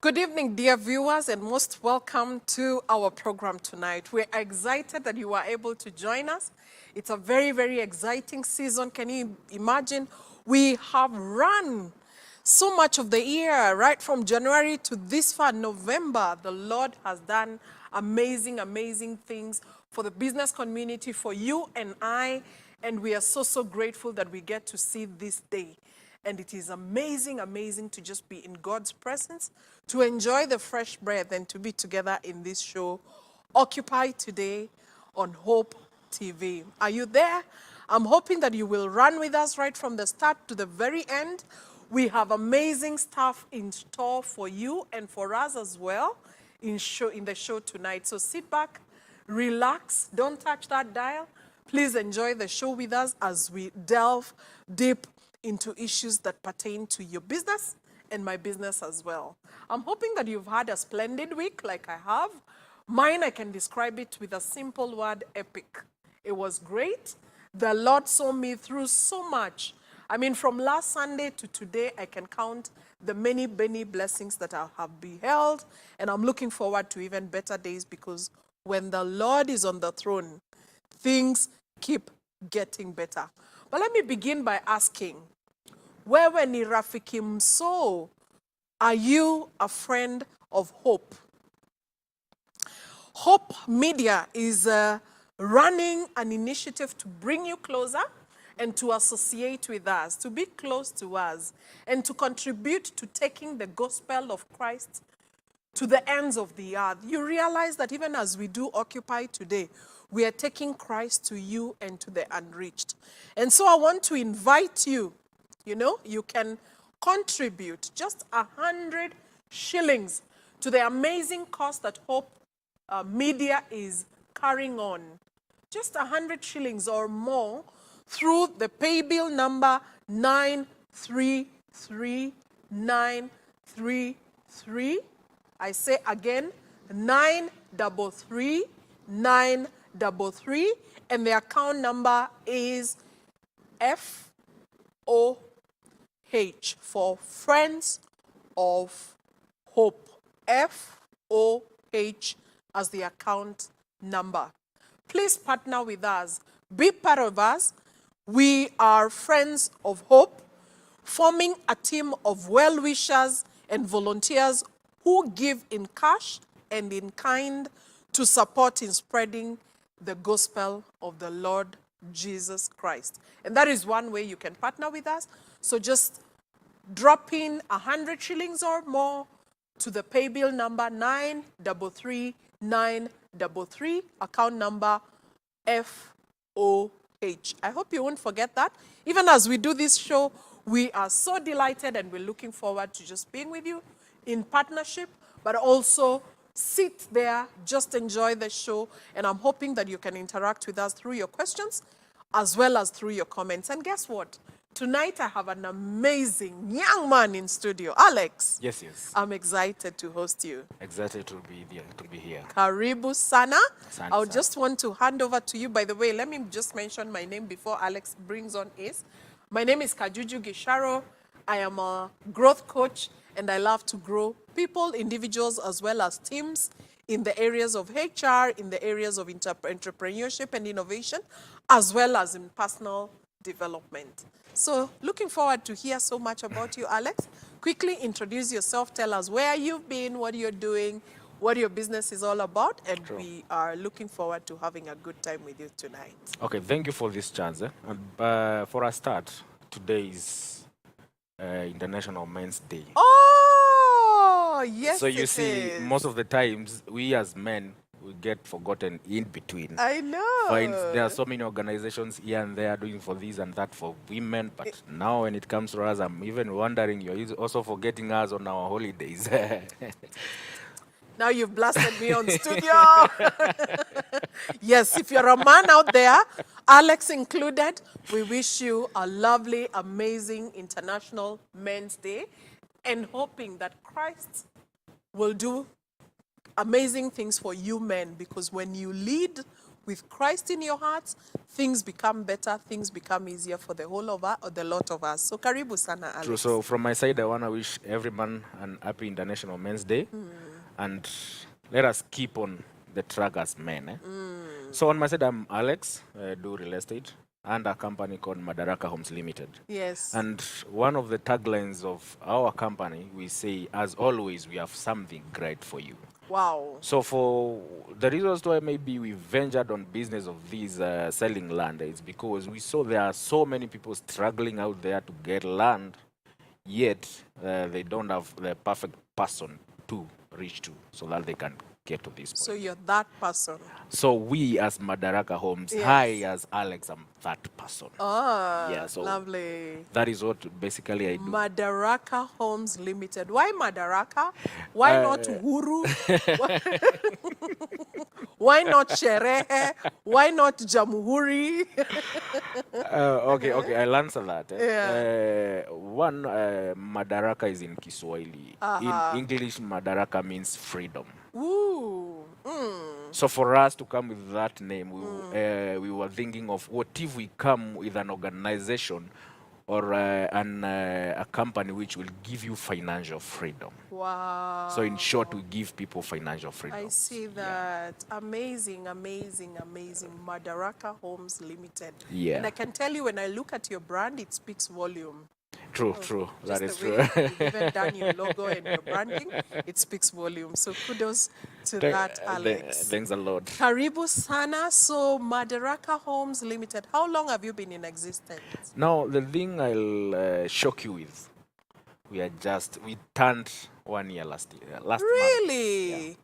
Good evening, dear viewers, and most welcome to our program tonight. We're excited that you are able to join us. It's a very, very exciting season. Can you imagine? We have run so much of the year, right from January to this far, November. The Lord has done amazing, amazing things for the business community, for you and I, and we are so, so grateful that we get to see this day. And it is amazing, amazing to just be in God's presence, to enjoy the fresh breath and to be together in this show, Occupy Today on Hope TV. Are you there? I'm hoping that you will run with us right from the start to the very end. We have amazing stuff in store for you and for us as well in the show tonight. So sit back, relax, don't touch that dial. Please enjoy the show with us as we delve deep into issues that pertain to your business and my business as well. I'm hoping that you've had a splendid week like I have. Mine, I can describe it with a simple word, epic. It was great. The Lord saw me through so much. I mean, from last Sunday to today, I can count the many, many blessings that I have beheld, and I'm looking forward to even better days because when the Lord is on the throne, things keep getting better. But let me begin by asking, wewe ni rafiki mso? Are you a friend of Hope? Hope Media is running an initiative to bring you closer and to associate with us, to be close to us, and to contribute to taking the gospel of Christ to the ends of the earth. You realize that even as we do Occupy Today, we are taking Christ to you and to the unreached. And so I want to invite you, you can contribute just 100 shillings to the amazing cause that Hope Media is carrying on. Just 100 shillings or more through the pay bill number 933933. I say again, 933933, and the account number is FOH for Friends of Hope. FOH as the account number. Please partner with us. Be part of us. We are Friends of Hope, forming a team of well-wishers and volunteers who give in cash and in kind to support in spreading the gospel of the Lord Jesus Christ. And that is one way you can partner with us. So just drop in 100 shillings or more to the pay bill number 933933, account number FOH. I hope you won't forget that. Even as we do this show, we are so delighted and we're looking forward to just being with you in partnership, but also sit there, just enjoy the show, and I'm hoping that you can interact with us through your questions as well as through your comments. And guess what? Tonight I have an amazing young man in studio. Alex. Yes. I'm excited to host you. Excited to be here. Karibu sana. Asante I'll sana. just want to hand over to you. By the way, let me just mention my name before Alex brings on his. My name is Kajuju Gisharo. I am a growth coach, and I love to grow people, individuals, as well as teams in the areas of HR, in the areas of entrepreneurship and innovation, as well as in personal development. So looking forward to hear so much about you, Alex. Quickly introduce yourself. Tell us where you've been, what you're doing, what your business is all about, and we are looking forward to having a good time with you tonight. Okay, thank you for this chance. For a start, today is International Men's Day. Oh, yes. So you see, most of the times, we as men, we get forgotten in between. I know. There are so many organizations here and there doing for this and that for women, but now when it comes to us, I'm even wondering, you're also forgetting us on our holidays. Now you've blasted me on studio. Yes, if you're a man out there, Alex included, we wish you a lovely, amazing International Men's Day, and hoping that Christ will do amazing things for you men, because when you lead with Christ in your hearts, things become better, things become easier for the whole of us, or the lot of us. So karibu sana, True. Alex. So from my side, I want to wish every man an happy International Men's Day, and let us keep on the track as men. So on my side, I'm Alex, do real estate, and a company called Madaraka Homes Limited. Yes. And one of the taglines of our company, we say, as always, we have something great for you. Wow. So for the reasons why maybe we ventured on business of these selling land is because we saw there are so many people struggling out there to get land, yet they don't have the perfect person to reach to so that they can get to this point. So you're that person. So we as Madaraka Homes, Yes. I as Alex, am that person. Ah, Yeah, so lovely. that is what basically I do. Madaraka Homes Limited. Why Madaraka? Why not Uhuru? Why not Sherehe? Why not Jamhuri? Okay, I'll answer that. Yeah. One, Madaraka is in Kiswahili. In English, Madaraka means freedom. Ooh. So for us to come with that name, we were thinking of what if we come with an organization or a company which will give you financial freedom. Wow. So in short, we give people financial freedom. I see that. Amazing, amazing, amazing. Madaraka Homes Limited. Yeah. And I can tell you, when I look at your brand, it speaks volume. True, true. That is Just true. the way you've even done your logo and your branding, it speaks volume. So kudos to that, Alex. Thanks a lot. Karibu sana. So Madaraka Homes Limited, how long have you been in existence? Now, the thing I'll shock you with, we turned 1 year last month. Really? Yeah.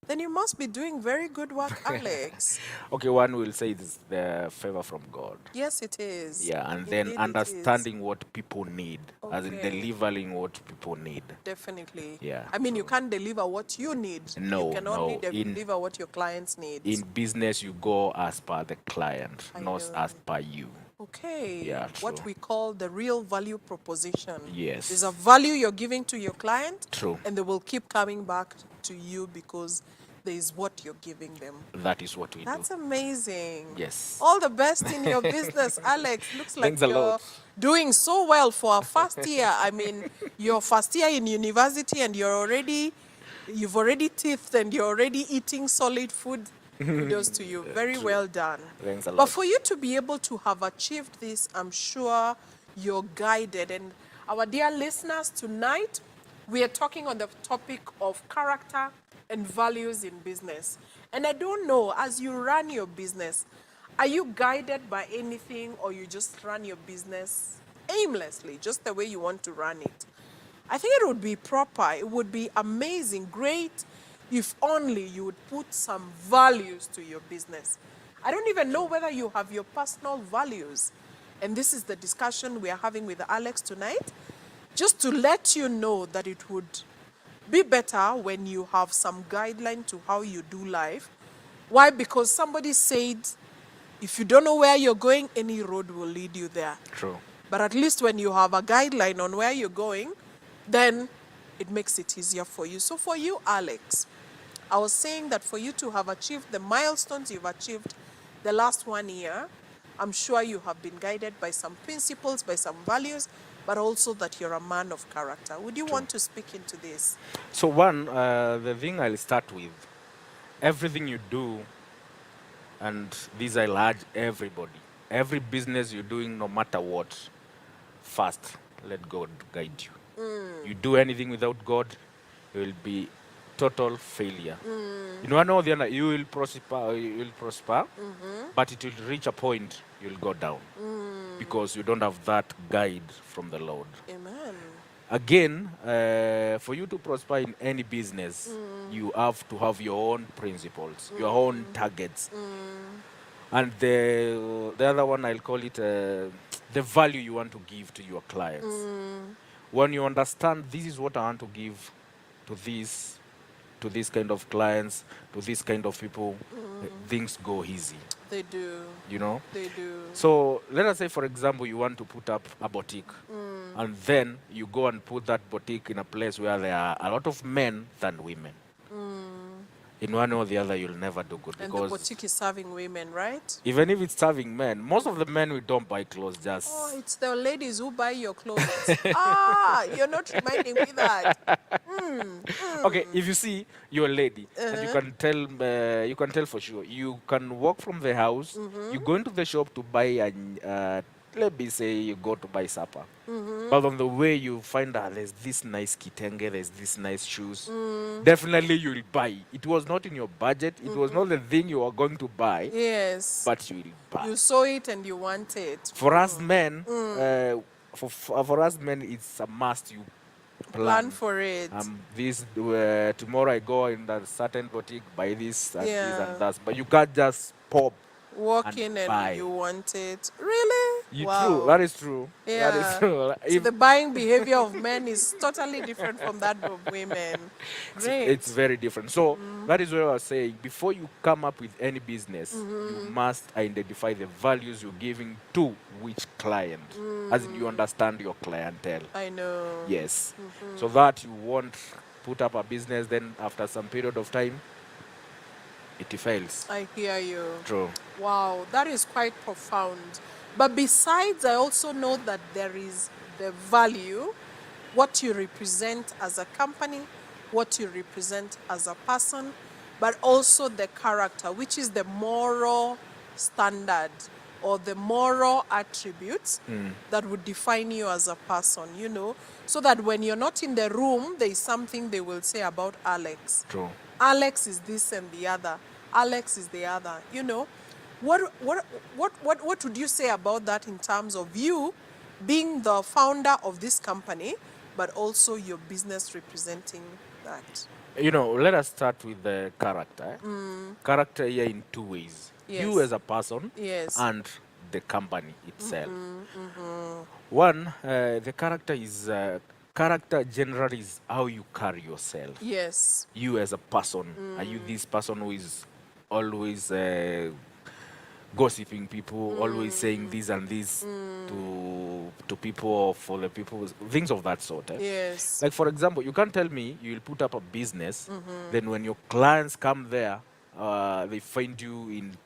Then you must be doing very good work, Alex. Okay, one will say it's the favor from God. Yes, it is. Yeah, and Indeed, then it is. understanding what people need, as in Okay. delivering what people need. Definitely. Yeah, I mean, you can't deliver what you need. No, You can only no. deliver what your clients need. In business, you go as per the client, I not know. as per you. Okay. Yeah, What true. we call the real value proposition. Yes. There's a value you're giving to your client. True. And they will keep coming back to you because there is what you're giving them. That is what we That's do. amazing. Yes. All the best in your business, Alex. Looks like Thanks a you're lot. doing so well for a first year. I mean, your first year in university and you've already teethed and you're already eating solid food. Kudos to you. Very True. well done. Thanks a But lot. for you to be able to have achieved this, I'm sure you're guided. And our dear listeners, tonight we are talking on the topic of character and values in business. And I don't know, as you run your business, are you guided by anything or you just run your business aimlessly, just the way you want to run it? I think it would be proper, it would be amazing, great, if only you would put some values to your business. I don't even know whether you have your personal values. And this is the discussion we are having with Alex tonight, just to let you know that it would be better when you have some guideline to how you do life. Why? Because somebody said, if you don't know where you're going, any road will lead you there. True. But at least when you have a guideline on where you're going, then it makes it easier for you. So for you, Alex, I was saying that for you to have achieved the milestones you've achieved the last 1 year, I'm sure you have been guided by some principles, by some values, but also that you're a man of character. Would you want to speak into this? So one, the thing I'll start with, everything you do, and these I'll urge everybody, every business you're doing, no matter what, first, let God guide you. You do anything without God, you will be total failure. You know, I know you will prosper, but it will reach a point you'll go down because you don't have that guide from the Lord. Amen. Again, for you to prosper in any business, you have to have your own principles, your own targets. And the other one, I'll call it the value you want to give to your clients. When you understand this is what I want to give to this kind of clients, to this kind of people, things go easy. They do. You know? They do. So let us say, for example, you want to put up a boutique, and then you go and put that boutique in a place where there are a lot of men than women. in one or the other, you'll never do good. And the Because boutique is serving women, right? even if it's serving men, most of the men we don't buy clothes, Oh, just it's the ladies who buy your clothes. You're not reminding me that. okay. If you see you're a lady and you can tell for sure, you can walk from the house, you go into the shop to buy let me say you go to buy supper. But on the way you find out there's this nice kitenge, there's this nice shoes. Definitely you'll buy. It was not in your budget. It was not the thing you were going to buy, Yes. but you will buy. You saw it and you want it. For us men, for us men, it's a must. You Plan for it. This tomorrow I go in a certain boutique, buy this and this Yeah. and that. But you can't just pop. Walk and in and buy. you want it. Really? True. That is true. Yeah. That is true. So the buying behavior of men is totally different from that of women. Great. It's very different. So that is what I was saying. Before you come up with any business, you must identify the values you're giving to which client, as in you understand your clientele. I know. Yes. So that you won't put up a business, then after some period of time, it fails. I hear you. True. Wow, that is quite profound. But besides, I also know that there is the value, what you represent as a company, what you represent as a person, but also the character, which is the moral standard or the moral attributes that would define you as a person, you know, so that when you're not in the room, there is something they will say about Alex. True. Alex is this and the other. Alex is the other. You know, what would you say about that in terms of you being the founder of this company, but also your business representing that? You know, let us start with the character. Character here in two ways. Yes. You as a person Yes. and the company itself. One, the character generally is how you carry yourself. Yes. You as a person. Are you this person who is always gossiping people, always saying this and this to people or for the people, things of that sort? Yes. Like, for example, you can't tell me you will put up a business, then when your clients come there, they find you in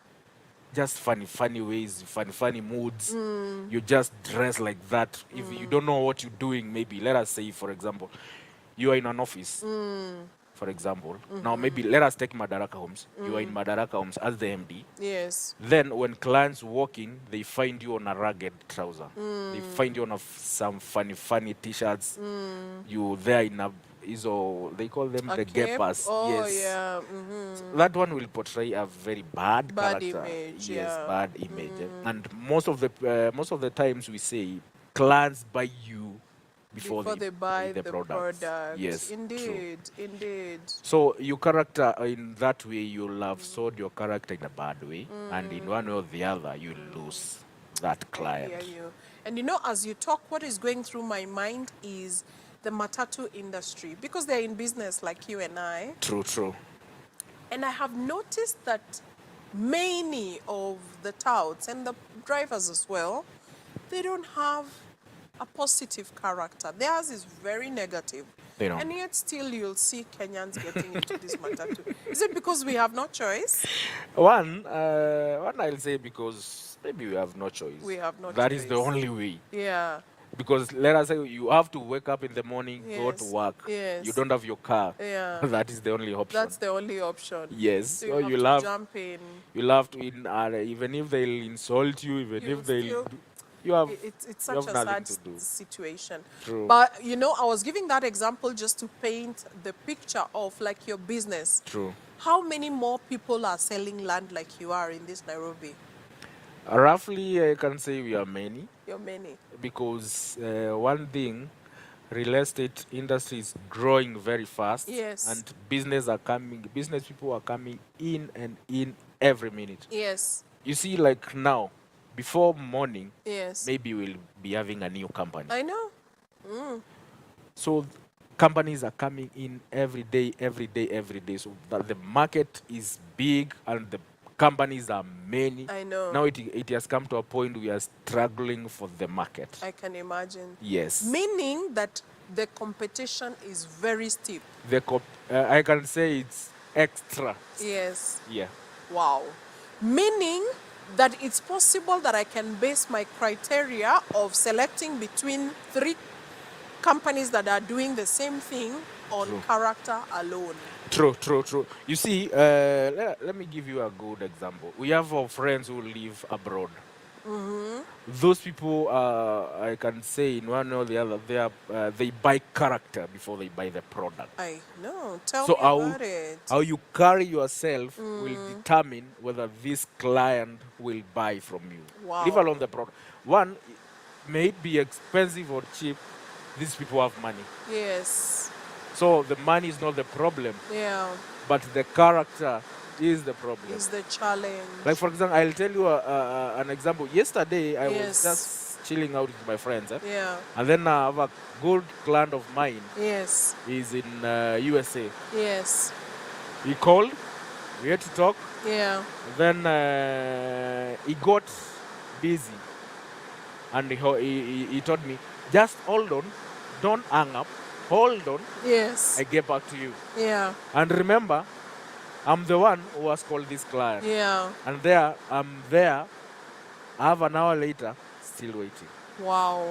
just funny ways, funny moods. You just dress like that. If you don't know what you're doing, maybe, let us say, for example, you are in an office, for example. Now, maybe, let us take Madaraka Homes. You are in Madaraka Homes as the MD. Yes. Then, when clients walk in, they find you on a ragged trouser. They find you on some funny T-shirts. You there in a they call them A the cape? gappers. Oh, yes. yeah. So that one will portray a very bad character. Image, Yes, yeah. bad image. And most of the times we say clients buy you before they buy the product. product. Yes, true. Indeed. So your character in that way, you'll have sold your character in a bad way, and in one way or the other, you'll lose that client. I hear you. And you know, as you talk, what is going through my mind is the matatu industry, because they're in business like you and I. True. And I have noticed that many of the touts and the drivers as well, they don't have a positive character. Theirs is very negative. They don't. And yet still you'll see Kenyans getting into this matatu. Is it because we have no choice? One I'll say because maybe we have no choice. We have no choice. That is the only way. Yeah. Because let us say you have to wake up in the morning, go to Yes, work. yes. You don't have your car. Yeah. That is the only option. That's the only option. Yes. So So you have to jump in. you'll have to even if they'll insult you, even You'll if they'll still- you have It's you such have a nothing sad to do. situation. True. But, you know, I was giving that example just to paint the picture of, like, your business. True. How many more people are selling land like you are in this Nairobi? Roughly, I can say we are many You're many. because one thing, real estate industry is growing very fast. Yes. And business people are coming in and in every minute. Yes. You see, like now, before morning, Yes. maybe we'll be having a new company. I know. So companies are coming in every day. So that the market is big and the companies are many. I know. Now it has come to a point we are struggling for the market. I can imagine. Yes. Meaning that the competition is very steep. I can say it's extra. Yes. Yeah. Wow. Meaning that it's possible that I can base my criteria of selecting between three companies that are doing the same thing on True. character alone. True, true, true. You see, let me give you a good example. We have our friends who live abroad. Those people, I can say in one or the other, they buy character before they buy the product. I know. Tell So me about it. how you carry yourself will determine whether this client will buy from you. Wow. Leave alone the product. One, may it be expensive or cheap, these people have money. Yes. So the money is not the problem, Yeah. but the character is the problem. Is the challenge. Like for example, I'll tell you an example. Yesterday, I Yes. was just chilling out with my friends, Yeah. and then I have a good client of mine. Yes. He's in USA. Yes. He called. We had to talk. Yeah. Then he got busy, and he told me, "Just hold on, don't hang up. Hold on, Yes. I get back to you." Yeah. And remember, I'm the one who has called this client. Yeah. And I'm there, half an hour later, still waiting. Wow.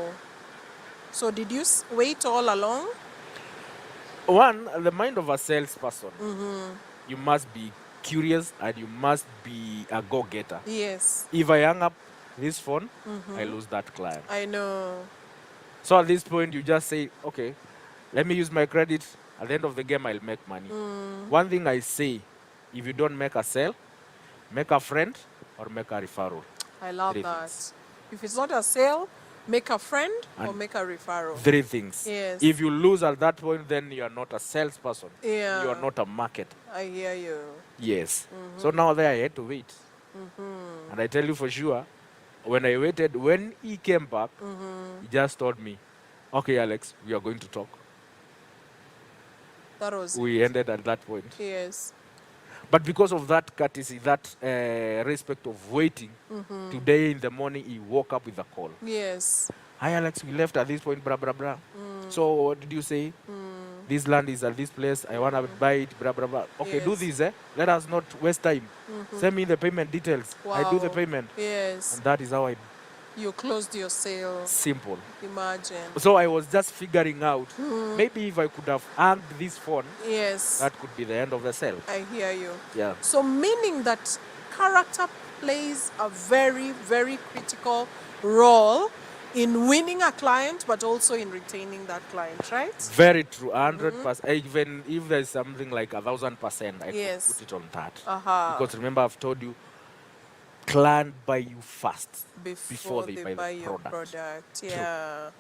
So did you wait all along? One, the mind of a salesperson, you must be curious and you must be a go-getter. Yes. If I hang up this phone, I lose that client. I know. So at this point, you just say, okay, let me use my credit. At the end of the game, I'll make money. One thing I say, if you don't make a sale, make a friend or make a referral. I love Three that. things. If it's not a sale, make a friend or And make a referral. Three things. Yes. If you lose at that point, then you are not a salesperson. Yeah. You are not a marketer. I hear you. Yes. So now there I had to wait. And I tell you for sure, when I waited, when he came back, he just told me, okay, Alex, we are going to talk. That was We ended at that point. yes. But because of that courtesy, that respect of waiting, today in the morning he woke up with a call. Yes. Hi, Alex, we left at this point, blah, blah, blah. So what did you say? This land is at this place. I want to buy it, blah, blah, blah. Okay, do Yes. this, eh? Let us not waste time. Send me the payment details. I do the Wow. payment. Yes. And that is how I, You closed your sale. simple. Imagine. So I was just figuring out, maybe if I could have hung this phone, Yes. that could be the end of the sale. I hear you. Yeah. So meaning that character plays a very, very critical role in winning a client, but also in retaining that client, right? Very true, 100%. Even if there's something like 1,000%, I Yes. could put it on that. Uh-huh. Because remember, I've told you, client buy you first Before they buy buy the your product. product. Yeah.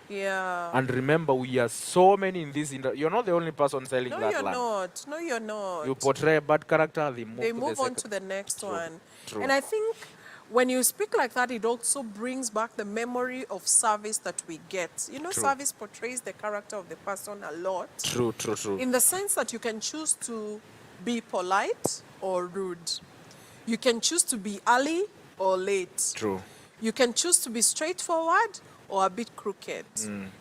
Yeah. And remember, we are so many in this industry. You're not the only person selling No, that you're land. not. No, you're not. You portray a bad character, they move, They to move the on second. to the next True, one. true. And I think when you speak like that, it also brings back the memory of service that we get. You know, True. service portrays the character of the person a lot. True, true, true. In the sense that you can choose to be polite or rude. You can choose to be early or late. True. You can choose to be straightforward or a bit crooked.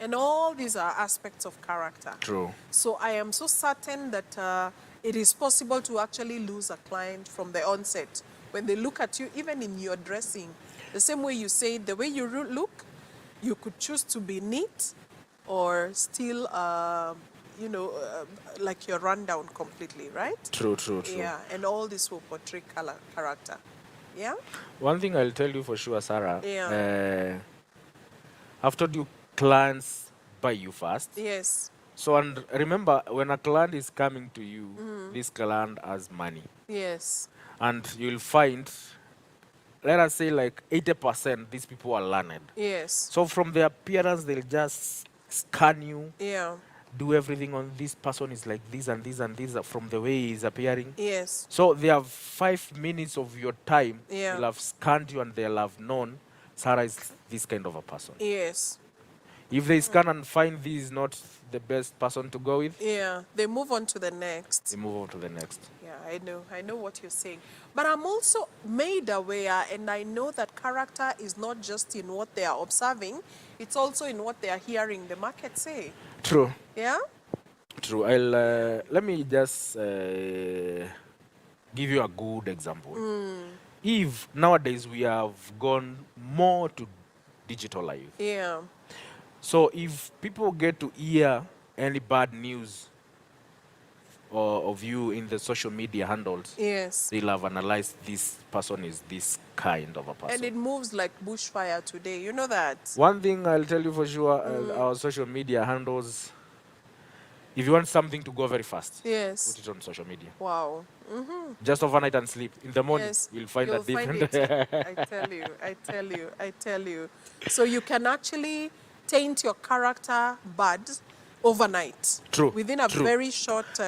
And all these are aspects of character. True. So I am so certain that it is possible to actually lose a client from the onset. When they look at you, even in your dressing, the same way you say, the way you look, you could choose to be neat or still, like you're run down completely, right? True, true, true. Yeah, and all this will portray character. Yeah? One thing I'll tell you for sure, Sarah. Yeah. I've told you clients buy you first. Yes. So, and remember, when a client is coming to you, this client has money. Yes. And you'll find, let us say like 80%, these people are learned. Yes. So from their appearance, they'll just scan you, Yeah. do everything on this person is like this and this and this from the way he's appearing. Yes. So they have 5 minutes of your time. Yeah. They'll have scanned you and they'll have known Sarah is this kind of a person. Yes. If they scan and find this is not the best person to go with, Yeah. They move on to the next. they move on to the next. Yeah, I know what you're saying. But I'm also made aware, and I know that character is not just in what they are observing, it's also in what they are hearing the market say. True. Yeah? True. Let me just give you a good example. If nowadays we have gone more to digital life, Yeah. so if people get to hear any bad news of you in the social media handles, Yes. they'll have analyzed this person is this kind of a And person. it moves like bushfire today. You know that? One thing I'll tell you for sure, our social media handles, if you want something to go very fast, put Yes. it on social media. Wow. Just overnight and sleep. In the morning, Yes. you'll find a You'll find different. it. I tell you. I tell you. I tell you. So you can actually taint your character bad overnight. True, Within a true. very short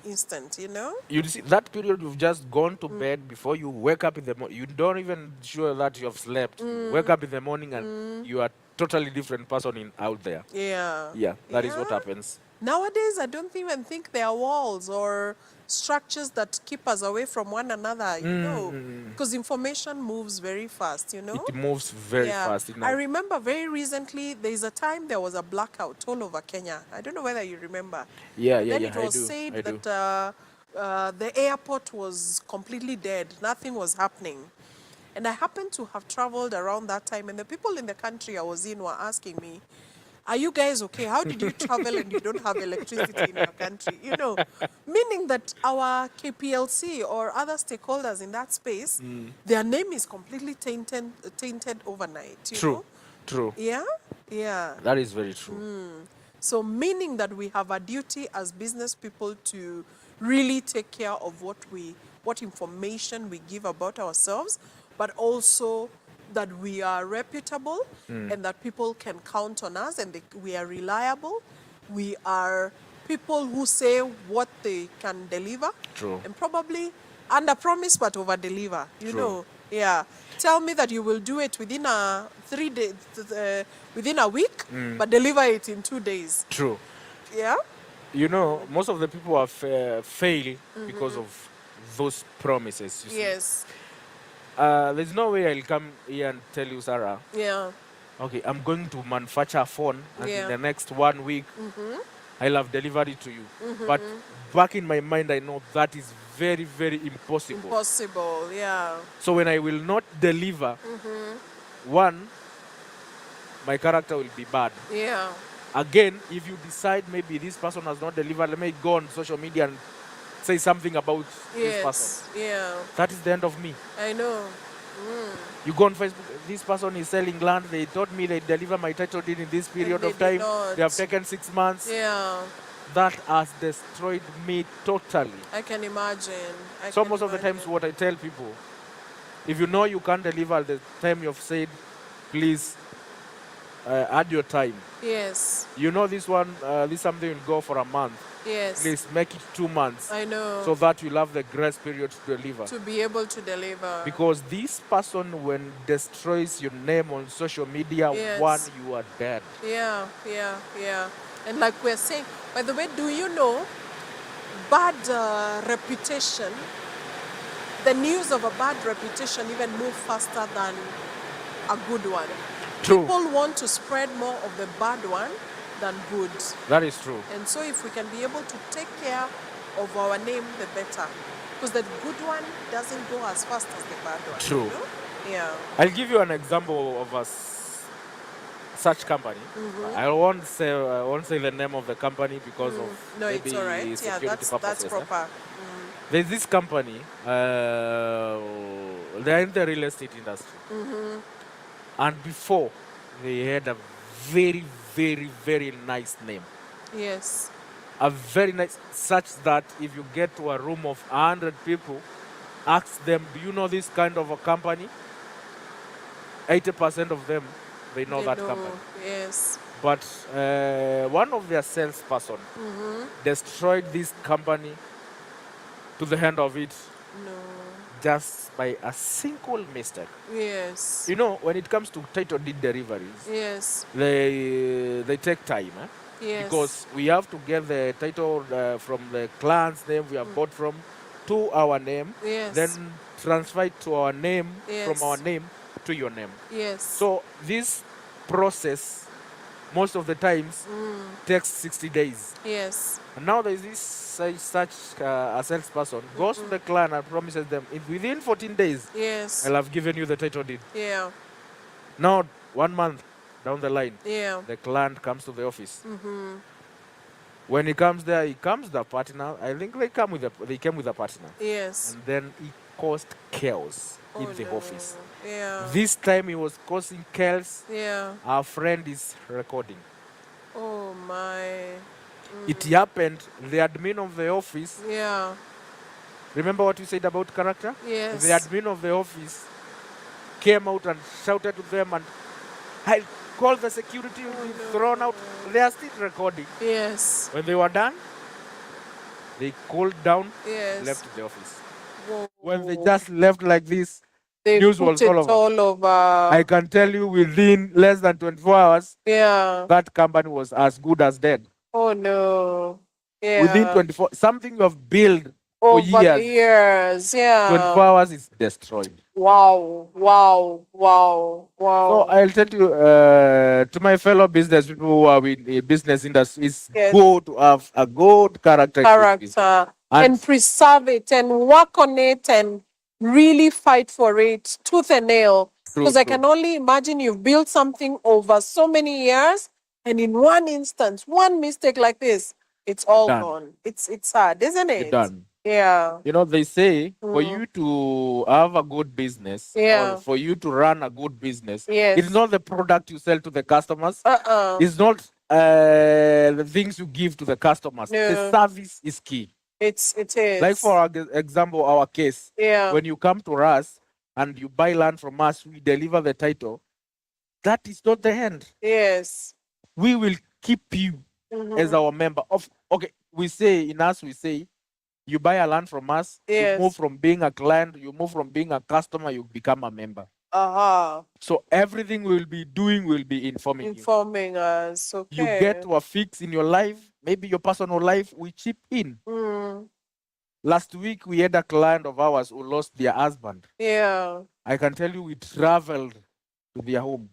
instant, you know? You see, that period you've just gone to bed before you wake up in the morning, you don't even sure that you have slept. You wake up in the morning and you are totally different person out there. Yeah. Yeah, that is what Yeah. happens. Nowadays, I don't even think there are walls or structures that keep us away from one another, you know, because information moves very fast, you know. It moves very Yeah. fast. I remember very recently, there is a time there was a blackout all over Kenya. I don't know whether you remember. Yeah, And yeah, then yeah. it I was do. said I do. that the airport was completely dead. Nothing was happening. And I happened to have traveled around that time, and the people in the country I was in were asking me, are you guys okay? How did you travel and you don't have electricity in your country? You know, meaning that our KPLC or other stakeholders in that space, their name is completely tainted overnight, you True, know? true. Yeah, yeah. That is very true. So meaning that we have a duty as business people to really take care of what information we give about ourselves, but also that we are reputable and that people can count on us and we are reliable. We are people who say what they can deliver. True. And probably under promise but over deliver, you True. know. Yeah. Tell me that you will do it within a 3 days, within a week, but deliver it in 2 days. True. Yeah? You know, most of the people have failed because of those promises. You see. Yes. There's no way I'll come here and tell you, Sarah, Yeah. okay, I'm going to manufacture a phone, and in Yeah. the next 1 week, I'll have delivered it to you. But back in my mind, I know that is very, very impossible. Impossible. Yeah. So when I will not deliver, one, my character will be bad. Yeah. Again, if you decide maybe this person has not delivered, let me go on social media and say something about this person. Yes. Yeah. That is the end of me. I know. You go on Facebook, this person is selling land. They told me they deliver my title deed in this period they of time. did not. They have taken 6 months. Yeah. That has destroyed me totally. I can imagine. So most of the times what I tell people, if you know you can't deliver at the time you've said, please add your time. Yes. You know this one, this something will go for a month. Yes. Please make it 2 months. I know. So that you'll have the grace period to deliver. To be able to deliver. Because this person, when destroys your name on social media, Yes. one, you are dead. Yeah, yeah, yeah. And like we're saying, by the way, do you know bad reputation, the news of a bad reputation even move faster than a good one. True. People want to spread more of the bad one than good. That is true. And so if we can be able to take care of our name, the better. Because the good one doesn't go as fast as the bad one. True. You know? Yeah. I'll give you an example of such company. I won't say the name of the company because of No, maybe it's all right. Yeah, security that's purposes. proper. There's this company. They're in the real estate industry, and before they had a very, very, very nice name. Yes. A very nice, such that if you get to a room of 100 people, ask them, do you know this kind of a company? 80% of them, they know that company. Yes. But one of their salesperson destroyed this company to the end of it No. just by a single mistake. Yes. You know, when it comes to title deed deliveries, Yes. they take time. Yes. Because we have to get the title from the client's name we have bought from to our name, Yes. then transfer it to our name, Yes. from our name to your name. Yes. So this process most of the times takes 60 days. Yes. And now there is this such a salesperson goes to the client and promises them, if within 14 days, Yes. I'll have given you the title deed. Yeah. Now, 1 month down the line, Yeah. the client comes to the office. When he comes there, he comes the partner. I think they came with a partner. Yes. And then he caused chaos in the no. office. Yeah. This time he was causing chaos. Yeah. Our friend is recording. Oh my. It happened, the admin of the office, Yeah. remember what you said about character? Yes. The admin of the office came out and shouted to them, and I called the security, will be thrown out. They are still recording. Yes. When they were done, they cooled down, Yes. left the office. Whoa. When they just left like this, They news put was it all over. all over. I can tell you within less than 24 hours, Yeah. that company was as good as dead. Oh no. Yeah. Within 24, something you have built for over the years, years. Yeah. 24 hours is destroyed. Wow. Wow. Wow. Wow. So I'll tell you, to my fellow business people who are in the business industry, it's Yes. good to have a good character. in this business. Character And and preserve it and work on it and really fight for it tooth and nail. True, Because I true. can only imagine you've built something over so many years, and in one instance, one mistake like this, it's all done. gone. It's sad, isn't You're it? done. Yeah. You know, they say for you to have a good business Yeah. or for you to run a good business, Yes. it's not the product you sell to the customers. Uh-uh. It's not the things you give to the customers. The No. service is key. It is. Like for example, our case, Yeah. when you come to us and you buy land from us, we deliver the title. That is not the end. Yes. We will keep you as our member. Okay, we say you buy a land from us, Yes. you move from being a client, you move from being a customer, you become a member. Uh-huh. So everything we'll be doing will be informing Informing us. you. Okay. You get to a fix in your life, maybe your personal life, we chip in. Last week we had a client of ours who lost their husband. Yeah. I can tell you we traveled to their home.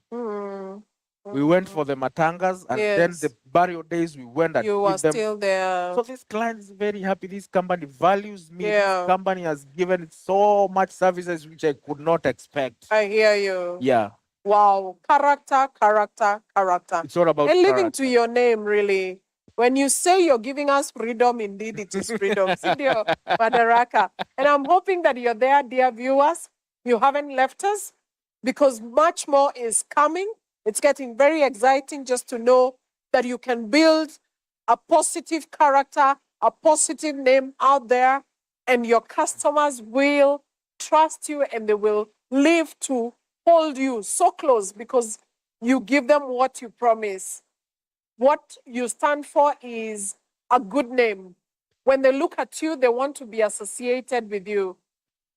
We went for the matangas, and then the burial days we went and You were give them. still there. So this client is very happy. This company values me. Yeah. This company has given so much services which I could not expect. I hear you. Yeah. Wow. Character, character, character. It's all about And living character. to your name, really. When you say you're giving us freedom, indeed it is freedom. Sindio Madaraka. And I'm hoping that you're there, dear viewers. You haven't left us, because much more is coming. It's getting very exciting just to know that you can build a positive character, a positive name out there, and your customers will trust you and they will live to hold you so close because you give them what you promise. What you stand for is a good name. When they look at you, they want to be associated with you.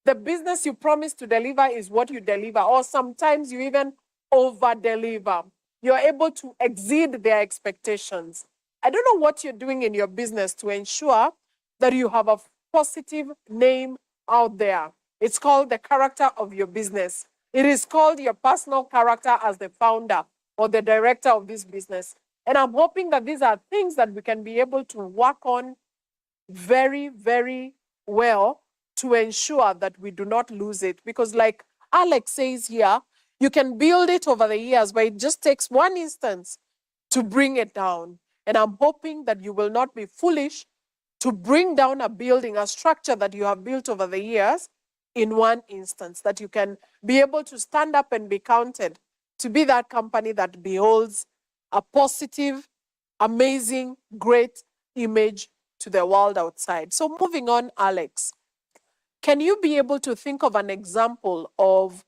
The business you promise to deliver is what you deliver, or sometimes you even over deliver. You're able to exceed their expectations. I don't know what you're doing in your business to ensure that you have a positive name out there. It's called the character of your business. It is called your personal character as the founder or the director of this business. And I'm hoping that these are things that we can be able to work on very, very well to ensure that we do not lose it. Because like Alex says here, you can build it over the years, but it just takes one instance to bring it down. And I'm hoping that you will not be foolish to bring down a building, a structure that you have built over the years in one instance, that you can be able to stand up and be counted to be that company that beholds a positive, amazing, great image to the world outside. So moving on, Alex, can you be able to think of an example of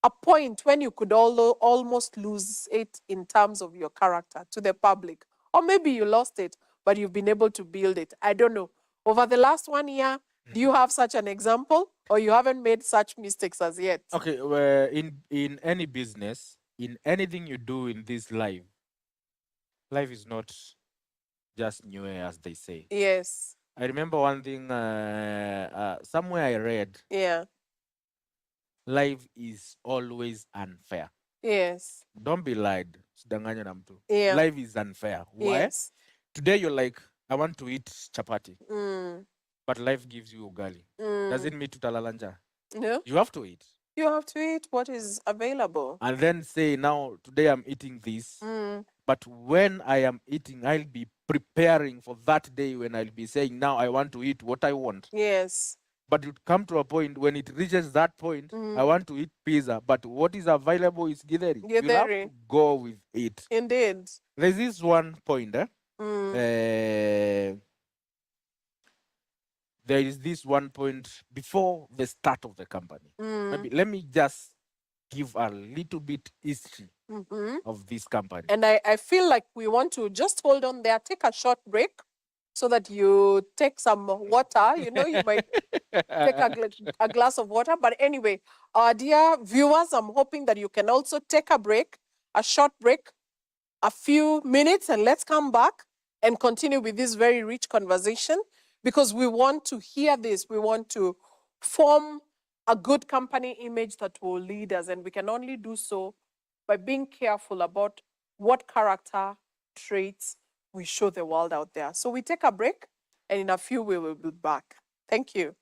a point when you could almost lose it in terms of your character to the public? Or maybe you lost it, but you've been able to build it. I don't know. Over the last 1 year, do you have such an example, or you haven't made such mistakes as yet? Okay, well, in any business, in anything you do in this life is not just new air, as they say. Yes. I remember one thing somewhere I read, Yeah. life is always unfair. Yes. Don't be lied. Usidanganywe na mtu. Yeah. Life is unfair. Why? Yes. Today you're like, I want to eat chapati, Mm. but life gives you ugali. Does it mean tutalala njaa? No. You have to eat. You have to eat what is available. And then say, now, today I'm eating this. But when I am eating, I'll be preparing for that day when I'll be saying, now I want to eat what I want. Yes. But it come to a point when it reaches that point, I want to eat pizza, but what is available is githeri. You have to go with it. Indeed. There's this one point. There is this one point before the start of the company. Maybe let me just give a little bit history of this company. And I feel like we want to just hold on there, take a short break so that you take some water. You know, you might take a glass of water. But anyway, our dear viewers, I'm hoping that you can also take a break, a short break, a few minutes, and let's come back and continue with this very rich conversation, because we want to hear this. We want to form a good company image that will lead us, and we can only do so by being careful about what character traits we show the world out there. So we take a break, and in a few we will be back. Thank you.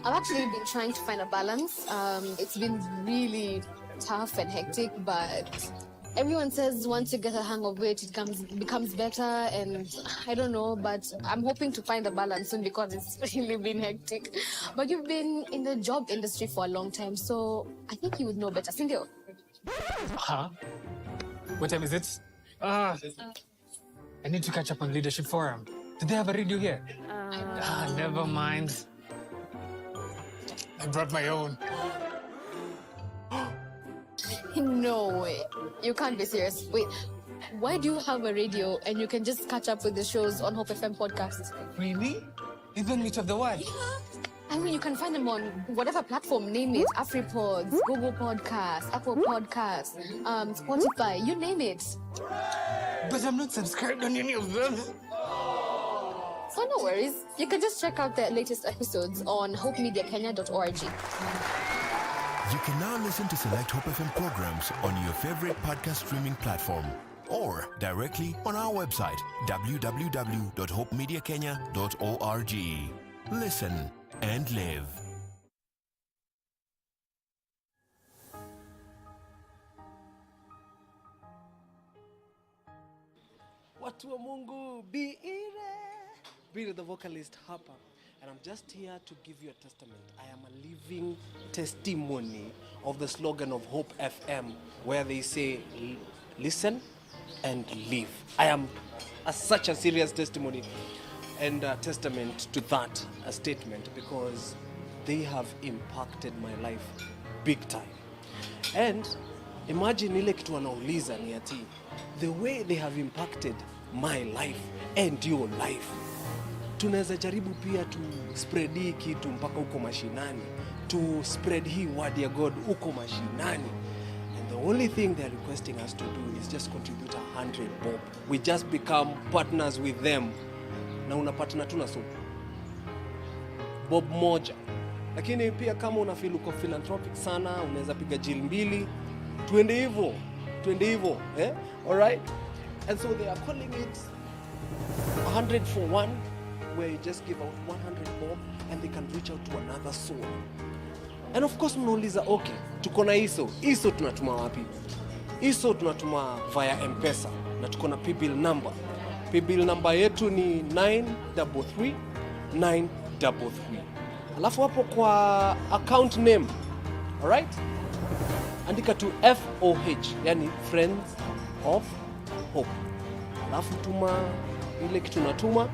I've actually been trying to find a balance. It's been really tough and hectic, but everyone says once you get a hang of it, it becomes better, and I don't know, but I'm hoping to find a balance soon because it's really been hectic. But you've been in the job industry for a long time, so I think you would know better. Sindio? Huh? What time is it? I need to catch up on Leadership Forum. Do they have a radio here? Never mind. I brought my own. No way. You can't be serious. Wait, why do you have a radio and you can just catch up with the shows on Hope FM podcast? Really? Even Meet of the One? Yeah. I mean, you can find them on whatever platform, name it. AfriPods, Google Podcasts, Apple Podcasts, Spotify, you name it. But I'm not subscribed on any of them. So no worries. You can just check out the latest episodes on hopemediakenya.org. You can now listen to select Hope FM programs on your favorite podcast streaming platform or directly on our website, www.hopemediakenya.org. Listen and live. Watu wa Mungu, be the vocalist hapa. And I'm just here to give you a testament. I am a living testimony of the slogan of Hope FM, where they say, listen and live. I am such a serious testimony and a testament to that statement, because they have impacted my life big time. And imagine ile kitu wanauliza ni ati, the way they have impacted my life and your life. Tunaweza jaribu pia to spread hii kitu mpaka huko mashinani, to spread hii word ya God huko mashinani. And the only thing they are requesting us to do is just contribute 100 bob. We just become partners with them. Na unapatana tu na so bob moja. Lakini pia kama una feel uko philanthropic sana, unaweza piga jil mbili. Twende hivyo, eh? All right? And so they are calling it 100 for one, where you just give out 100 bob and they can reach out to another soul. And of course mnauliza, okay, tuko na iso tunatuma wapi? Iso tunatuma via M-Pesa na tuko na P-bill number. P-bill number yetu ni 933 Alafu hapo kwa account name, all right? Andika tu FOH, yani Friends of Hope. Alafu tuma ile kitu natuma.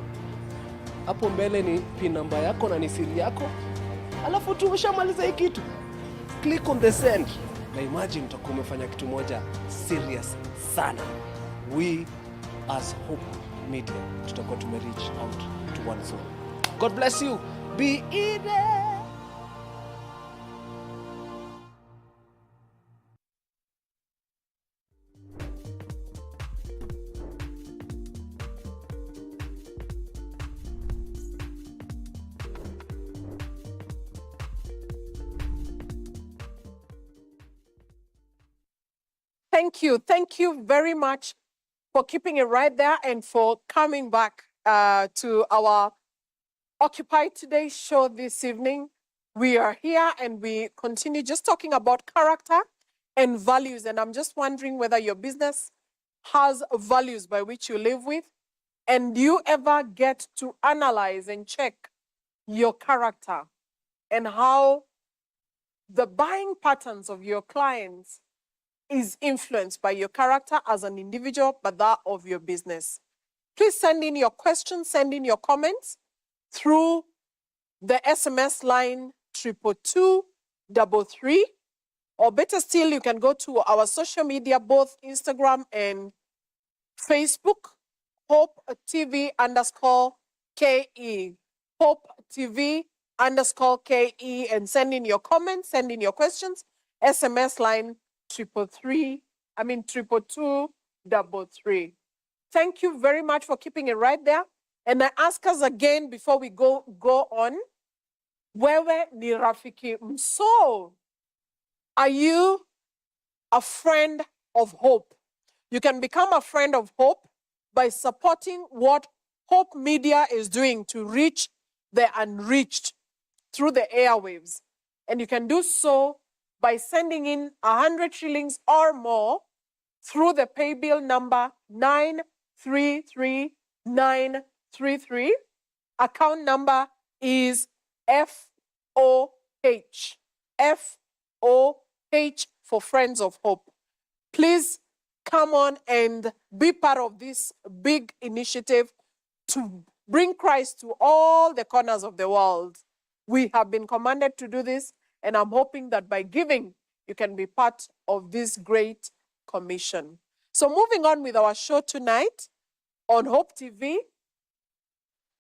Hapo mbele ni pin number yako na ni siri yako. Alafu tu ushamaliza hii kitu, click on the send. Na imagine utakuwa umefanya kitu moja serious sana. We as Hope Media tutakuwa reach out to one soul. God bless you. Be in there. Thank you. Thank you very much for keeping it right there and for coming back to our Occupy Today show this evening. We are here and we continue just talking about character and values. And I'm just wondering whether your business has values by which you live with. And do you ever get to analyze and check your character and how the buying patterns of your clients is influenced by your character as an individual, but that of your business? Please send in your questions, send in your comments through the SMS line 22233, or better still, you can go to our social media, both Instagram and Facebook, Hope TV _KE, Hope TV _KE, and send in your comments, send in your questions. SMS line 22233. Thank you very much for keeping it right there. And I ask us again before we go on, wewe ni rafiki mso? Are you a friend of hope? You can become a friend of hope by supporting what Hope Media is doing to reach the unreached through the airwaves. And you can do so by sending in 100 shillings or more through the paybill number 933933. Account number is FOH. FOH for Friends of Hope. Please come on and be part of this big initiative to bring Christ to all the corners of the world. We have been commanded to do this, and I'm hoping that by giving, you can be part of this great commission. So moving on with our show tonight on Hope TV,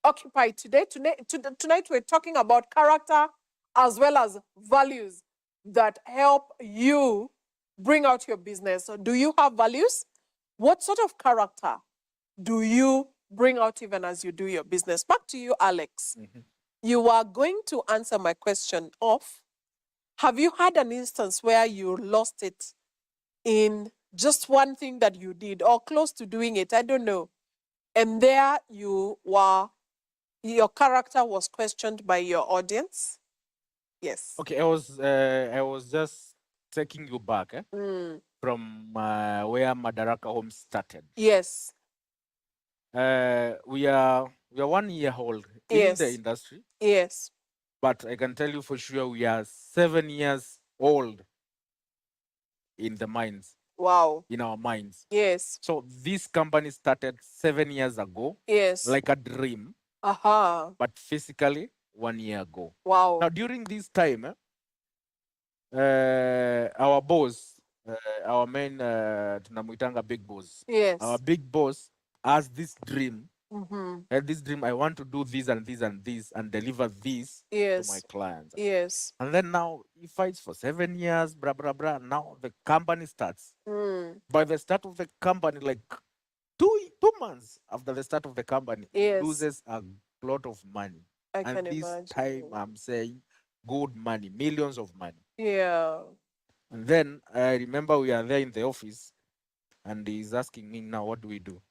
Occupy Today. Tonight we're talking about character as well as values that help you bring out your business. So do you have values? What sort of character do you bring out even as you do your business? Back to you, Alex. You are going to answer my question of, have you had an instance where you lost it in just one thing that you did or close to doing it? I don't know. And there you were, your character was questioned by your audience? Yes. Okay, I was just taking you back from where Madaraka Home started. Yes. We are 1 year old in the Yes. industry, Yes. but I can tell you for sure we are 7 years old in the minds, Wow. in our minds. Yes. So this company started 7 years ago, Yes. like a dream, Aha. but physically 1 year ago. Wow. Now during this time, our boss, our main tunamuitanga big boss, Yes. our big boss has this dream. Mm-hmm. Had this dream, I want to do this and this and this and deliver this Yes. to my clients. Yes. And then now he fights for 7 years, blah blah blah. Now the company starts. By the start of the company, like two months after the start of the company, Yes. loses a lot of money. I And can this imagine. time I'm saying good money, millions of money. Yeah. And then I remember we are there in the office and he's asking me, now what do we do?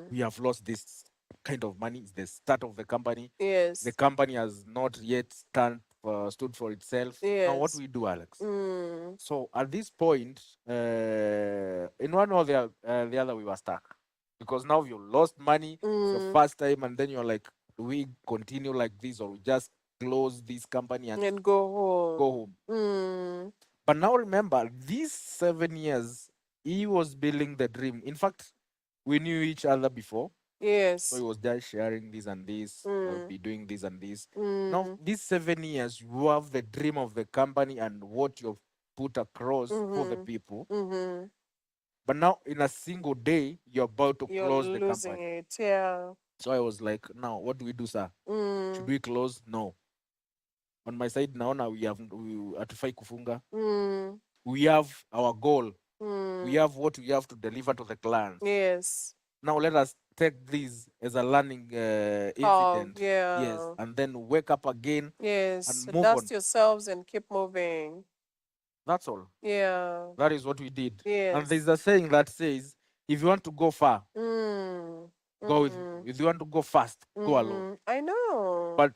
We have lost this kind of money. It's the start of the company. Yes. The company has not yet stood for itself. Now what Yes. do we do, Alex? So at this point, in one or the other, we were stuck. Because now you lost money the first time, and then you're like, do we continue like this or we just close this company and go home. go home? But now remember, these 7 years, he was building the dream. In fact, we knew each other before. Yes. So he was just sharing this and this, I'll be doing this and this. Now, these 7 years, you have the dream of the company and what you've put across for the people. But now, in a single day, you're about to You're close the losing company. it. Yeah. So I was like, now, what do we do, sir? Should we close? No. On my side, now we have atufai kufunga. We have our goal. We have what we have to deliver to the clients. Yes. Now let us take this as a learning incident. Yeah. Yes, and then wake up again Yes. and move Dust on. yourselves and keep moving. That's all. Yeah. That is what we did. Yes. And there's a saying that says, if you want to go far, Mm. go with. If you want to go fast, go alone. I know. But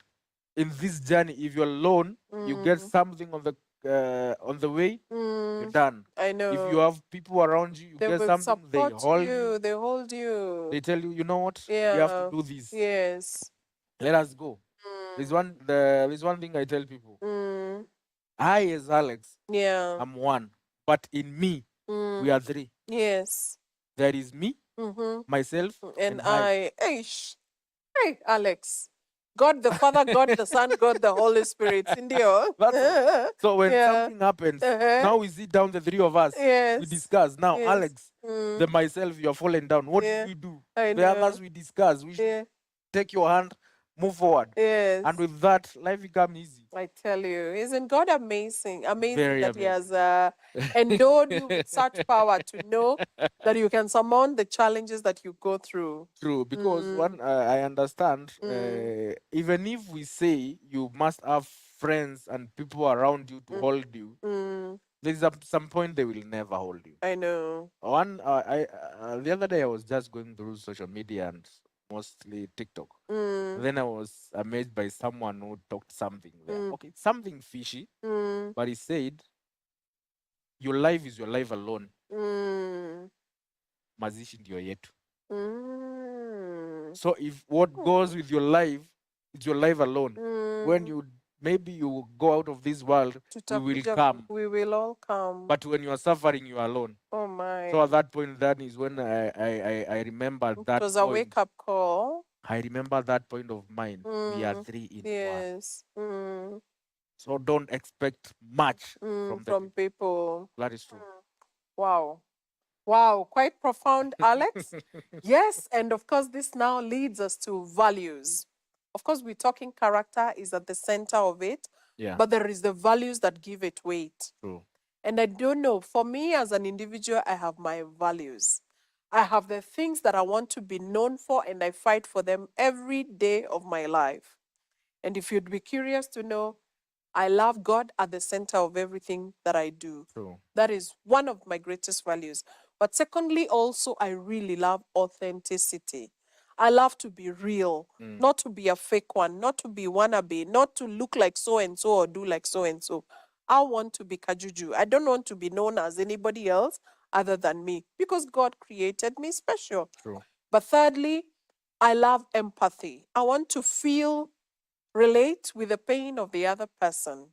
in this journey, if you're alone, you get something on the way, you're done. I know. If you have people around you, you They get will something, they support hold you. They hold you. they tell you, you know what, Yeah. we have to do this. Yes. Let us go. There's one thing I tell people. I, as Alex, Yeah. I'm one, but in me, we are three. Yes. There is me, myself, And I. Eish. Hey, Alex. God the Father, God the Son, God the Holy Spirit. Indio. So when Yeah. something happens, now we sit down, the three of us, we Yes. discuss. Now, Yes. Alex, the myself, you're falling down. What Yeah. do we do? I The know. others, we discuss. We should Yeah. take your hand, move forward. Yes. And with that, life becomes easy. I tell you, isn't God amazing? Amazing Very that He amazing. has endowed you with such power to know that you can surmount the challenges that you go through. True, because one, I understand, even if we say you must have friends and people around you to hold you, there's some point they will never hold you. I know. The other day I was just going through social media and mostly TikTok. Then I was amazed by someone who talked something there. Okay, something fishy, but he said, "Your life is your life alone. Mazishi ndio yetu." So if what goes with your life is your life alone, when you maybe you go out of this world, we will come. We will all come. But when you are suffering, you are alone. Oh my. So at that point, that is when I remember that. It was a wake up call. I remember that point of mine. We are three in one. Yes. So don't expect much from people. That is true. Wow. Wow, quite profound, Alex. Yes, and of course, this now leads us to values. Of course, we're talking character is at the center of it, Yeah. but there is the values that give it weight. True. And I don't know, for me as an individual, I have my values. I have the things that I want to be known for, and I fight for them every day of my life. And if you'd be curious to know, I love God at the center of everything that I do. True. That is one of my greatest values. But secondly, also, I really love authenticity. I love to be real, not to be a fake one, not to be wannabe, not to look like so and so or do like so and so. I want to be Kajuju. I don't want to be known as anybody else other than me because God created me special. True. But thirdly, I love empathy. I want to feel, relate with the pain of the other person.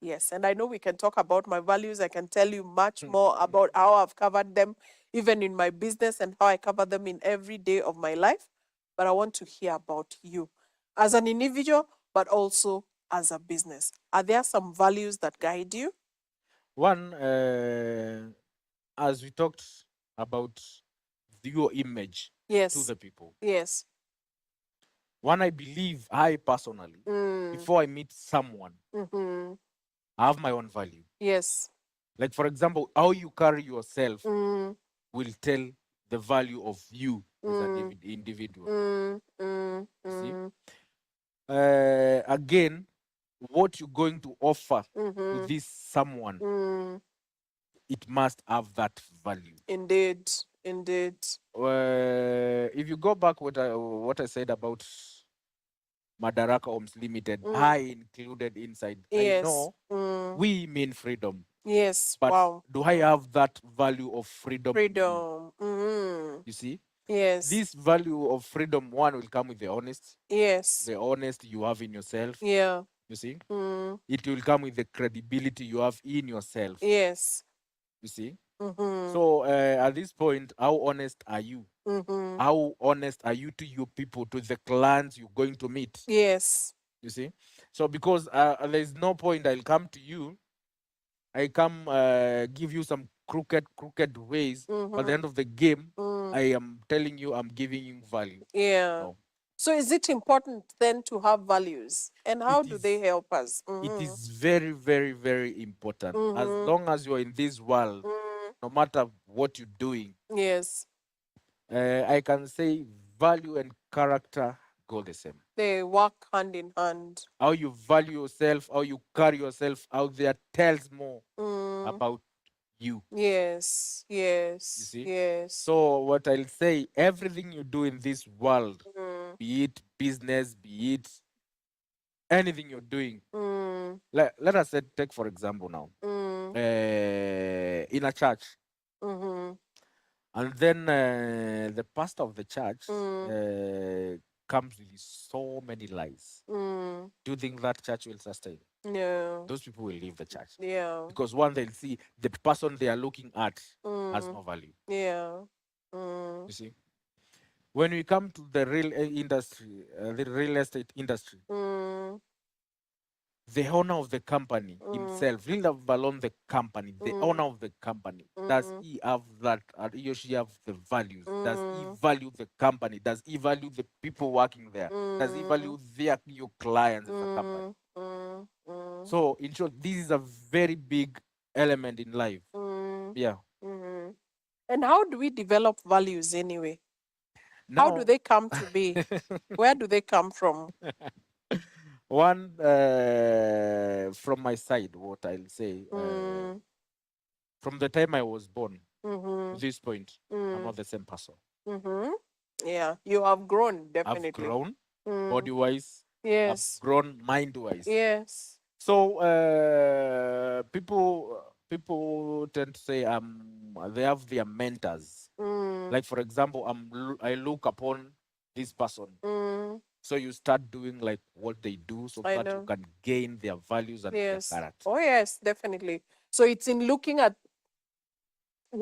Yes, and I know we can talk about my values. I can tell you much more about how I've covered them, even in my business, and how I cover them in every day of my life. But I want to hear about you as an individual, but also as a business. Are there some values that guide you? One, as we talked about your image Yes. to the people. Yes. One, I believe, I personally, before I meet someone, I have my own value. Yes. Like, for example, how you carry yourself will tell the value of you as an individual. You see? Again, what you're going to offer to this someone, it must have that value. Indeed. Indeed. If you go back what I said about Madaraka Homes Limited, I included inside. Yes. I know we mean freedom. Yes. But wow. do I have that value of freedom? Freedom. You see? Yes. This value of freedom, one, will come with the honest. Yes. The honest you have in yourself. Yeah. You see? It will come with the credibility you have in yourself. Yes. You see? So at this point, how honest are you? How honest are you to your people, to the clients you're going to meet? Yes. You see? So because there's no point I'll come to you, I come give you some crooked ways. But at the end of the game, I am telling you I'm giving you value. Yeah. No. So is it important then to have values? And how do they help us? It is very, very, very important. As long as you're in this world, no matter what you're doing, Yes. I can say value and character go the same. They work hand in hand. How you value yourself, how you carry yourself out there tells more about you. Yes, You yes, see? yes. So what I'll say, everything you do in this world, Mm, be it business, be it anything you're doing, mm, let us say, take for example now, mm, in a church, mm-hmm, and then the pastor of the church mm, comes with so many lies. mm. Do you think that church will sustain? No. Those people will leave the church. Yeah. Because one, they'll see the person they are looking at has Mm, no value. yeah. Mm, You see? When we come to the real industry, the real estate industry, mm, the owner of the company himself, leave alone the company, the owner of the company, does he have that, or he or she have the values? Does he value the company? Does he value the people working there? Does he value their new clients as a company? So, in short, this is a very big element in life. Yeah. mm-hmm. And how do we develop values anyway? How do Now, they come to be? Where do they come from? one from my side, what I'll say, from the time I was born to this point, I'm not the same person. Mm-hmm. Yeah, you have grown, I've definitely. grown body wise, Yes. I've grown mind wise. Yes. So people tend to say they have their mentors. Like for example, I look upon this person. So you start doing like what they do so I that you know. can gain their values and their Yes. character. Oh, yes, definitely. So it's in looking at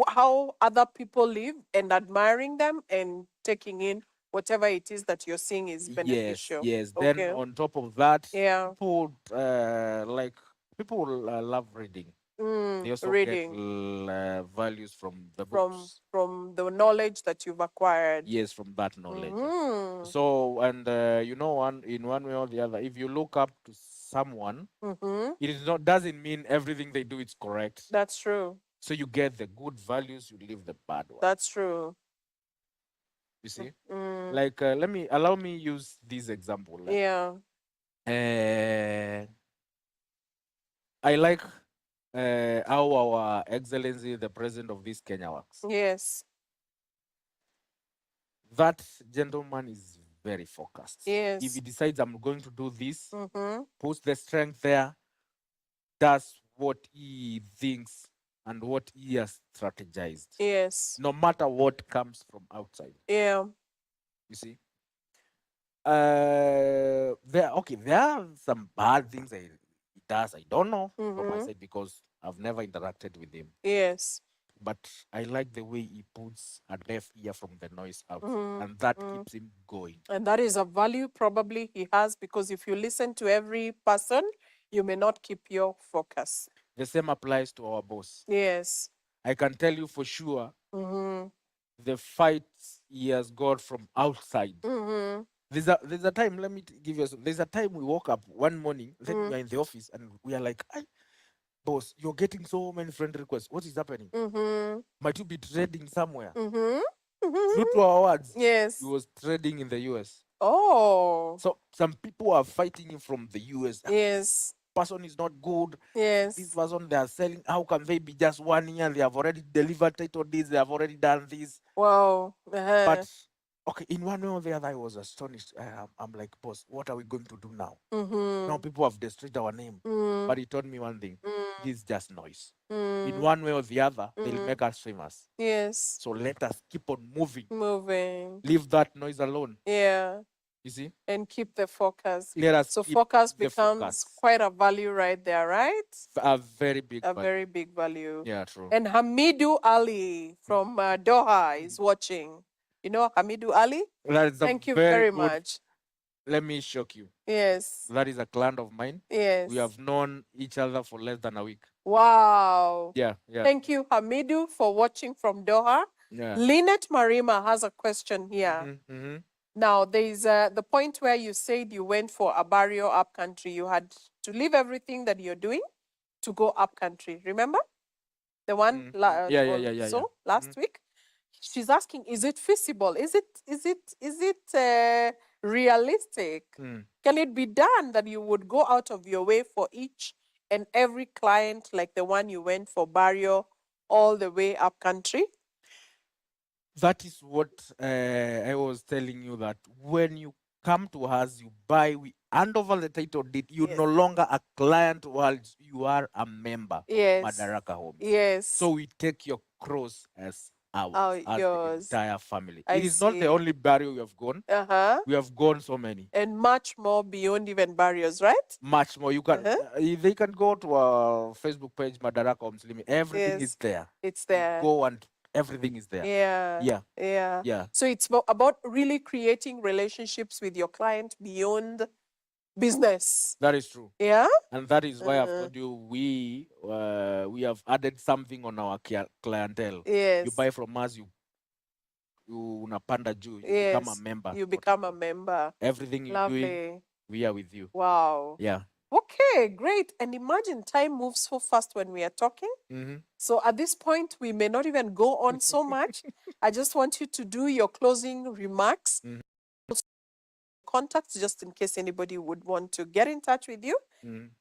how other people live and admiring them and taking in whatever it is that you're seeing is Yes, beneficial. yes. Okay. Then on top of that, Yeah. people love reading. They also Reading get values from the from books. the knowledge that you've acquired. Yes, from that knowledge. Mm-hmm. So, and in one way or the other, if you look up to someone, it is not doesn't mean everything they do is correct. That's true. So you get the good values, you leave the bad ones. That's true. You see, like allow me use this example. Like, Yeah. I like how our Excellency, the President of this Kenya, works. Yes. That gentleman is very focused. Yes. If he decides I'm going to do this, Mm-hmm. puts the strength there, does what he thinks and what he has strategized. Yes. No matter what comes from outside. Yeah. You see? There are some bad things he does. I don't know from my side because I've never interacted with him. Yes. But I like the way he puts a deaf ear from the noise out, and that keeps him going. And that is a value probably he has, because if you listen to every person, you may not keep your focus. The same applies to our boss. Yes. I can tell you for sure Mm-hmm. the fights he has got from outside. Mm-hmm. There's a time, let me give you there's a time we woke up one morning, then we are in the office and we are like, boss, you're getting so many friend requests. What is happening? Mm-hmm. Might you be trading somewhere? Mm-hmm. True to our words, Yes. he was trading in the US. Oh. So some people are fighting him from the US. Yes. Person is not good. Yes. This person they are selling. How can they be just 1 year? They have already delivered title deeds. They have already done this. Wow. But okay, in one way or the other, I was astonished. I'm like, boss, what are we going to do now? Now people have destroyed our name. But he told me one thing: this is just noise. In one way or the other, they'll make us famous. Yes. So let us keep on moving. Moving. Leave that noise alone. Yeah. You see? And keep the focus. Let us So keep focus the becomes focus. quite a value right there, right? A very big A value. very big value. Yeah, true. And Hamidu Ali from Doha is watching. You know Hamidu Ali? That is Thank you very very good. much. Let me shock you. Yes. That is a client of mine. Yes. We have known each other for less than a week. Wow. Yeah. Thank you, Hamidu, for watching from Doha. Yeah. Lynette Marima has a question here. Mm-hmm. Now, there is the point where you said you went for a barrio up country. You had to leave everything that you're doing to go up country. Remember? The one last week? She's asking, is it feasible? Is it realistic? Can it be done that you would go out of your way for each and every client, like the one you went for Barrio all the way up country? That is what I was telling you, that when you come to us, you buy, we hand over the title deed, you're Yes. no longer a client, while you are a member Yes. of Madaraka Homes. Yes. So we take your cross as ours, Oh, as yours. the entire family. I It is not the see. only barrier we have gone. Uh-huh. We have gone so many. And much more beyond even barriers, right? Much more. You can they can go to our Facebook page, Madaraka Homes Limited. Everything is Yes. there. It's there. Go and everything is there. Yeah. Yeah. Yeah. Yeah. So it's about really creating relationships with your client beyond business. That is true. Yeah. And that is why I've told you we have added something on our clientele. Yes. You buy from us, you unapanda juu, you Yes. become a member. You become a member. Everything you're Lovely. doing, we are with you. Wow. Yeah. Okay, great. And imagine time moves so fast when we are talking. So at this point, we may not even go on so much. I just want you to do your closing remarks. Contacts, just in case anybody would want to get in touch with you.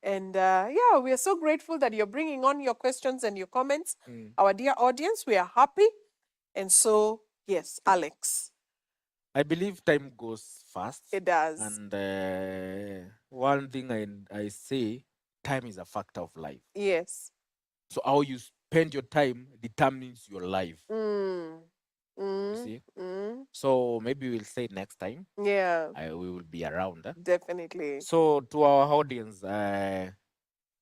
And yeah, we are so grateful that you're bringing on your questions and your comments. Our dear audience, we are happy. And so, yes, Alex. I believe time goes fast. It does. And one thing I say, time is a factor of life. Yes. So how you spend your time determines your life. You see? So maybe we'll say next time. Yeah. We will be around. Definitely. So to our audience,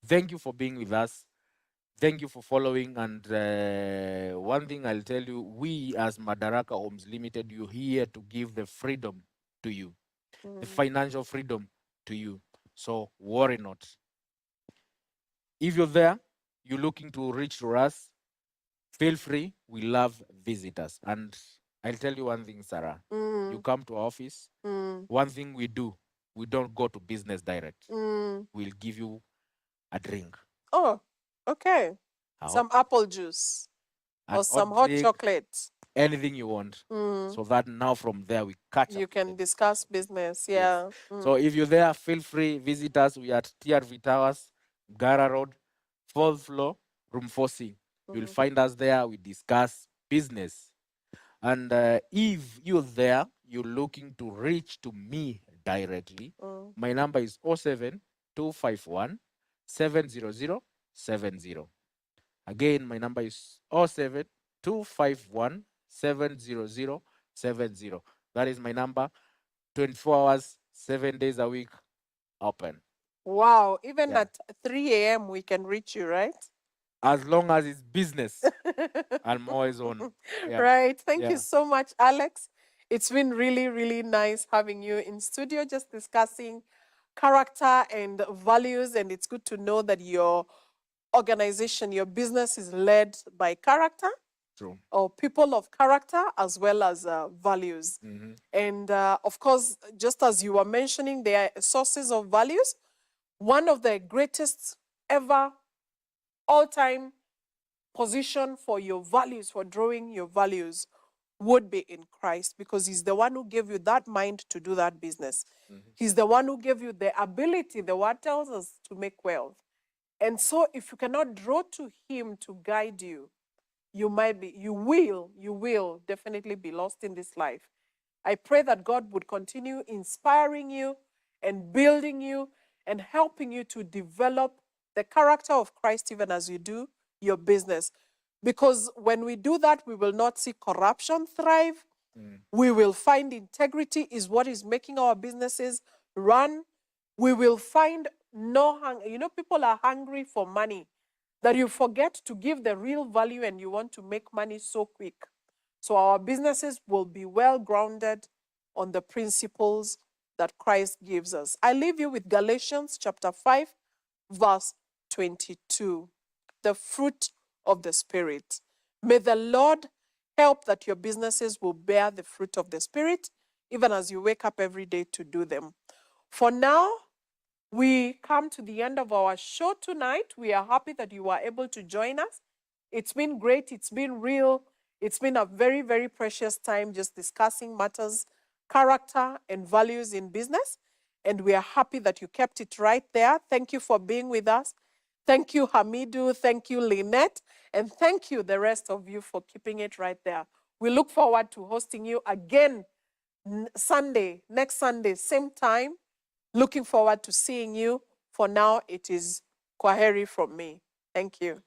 thank you for being with us. Thank you for following. And one thing I'll tell you, we as Madaraka Homes Limited, you're here to give the freedom to you, the financial freedom to you. So worry not. If you're there, you're looking to reach to us, feel free. We love visitors. And I'll tell you one thing, Sarah. You come to our office, one thing we do, we don't go to business direct. We'll give you a drink. Oh, okay. Some apple juice or some hot drink, chocolate. Anything you want. So that now from there we catch You up. can discuss business. Yeah. So if you're there, feel free, visit us. We are at TRV Towers, Gara Road, 4th floor, room 4C. You'll find us there. We discuss business. And if you're there, you're looking to reach to me directly, my number is 07251 70070. Again, my number is 07251 70070. That is my number. 24 hours, 7 days a week, open. Wow. Even at 3 a.m., we can reach you, right? As long as it's business, I'm always on. Yeah. Right. Thank you so much, Alex. It's been really, really nice having you in studio, just discussing character and values. And it's good to know that your organization, your business is led by character. True. Or people of character as well as values. And of course, just as you were mentioning, there are sources of values. One of the greatest ever all-time position for your values, for drawing your values, would be in Christ, because he's the one who gave you that mind to do that business. He's the one who gave you the ability, the word tells us, to make wealth. And so if you cannot draw to him to guide you, you will definitely be lost in this life. I pray that God would continue inspiring you and building you and helping you to develop the character of Christ even as you do your business. Because when we do that, we will not see corruption thrive. We will find integrity is what is making our businesses run. We will find no hunger. You know, people are hungry for money, that you forget to give the real value and you want to make money so quick. So our businesses will be well grounded on the principles that Christ gives us. I leave you with Galatians chapter 5, verse 22. The fruit of the Spirit. May the Lord help that your businesses will bear the fruit of the Spirit, even as you wake up every day to do them. For now, we come to the end of our show tonight. We are happy that you are able to join us. It's been great. It's been real. It's been a very, very precious time just discussing matters character and values in business. And we are happy that you kept it right there. Thank you for being with us. Thank you, Hamidu. Thank you, Lynette. And thank you, the rest of you, for keeping it right there. We look forward to hosting you again next Sunday, same time. Looking forward to seeing you. For now, it is kwaheri from me. Thank you.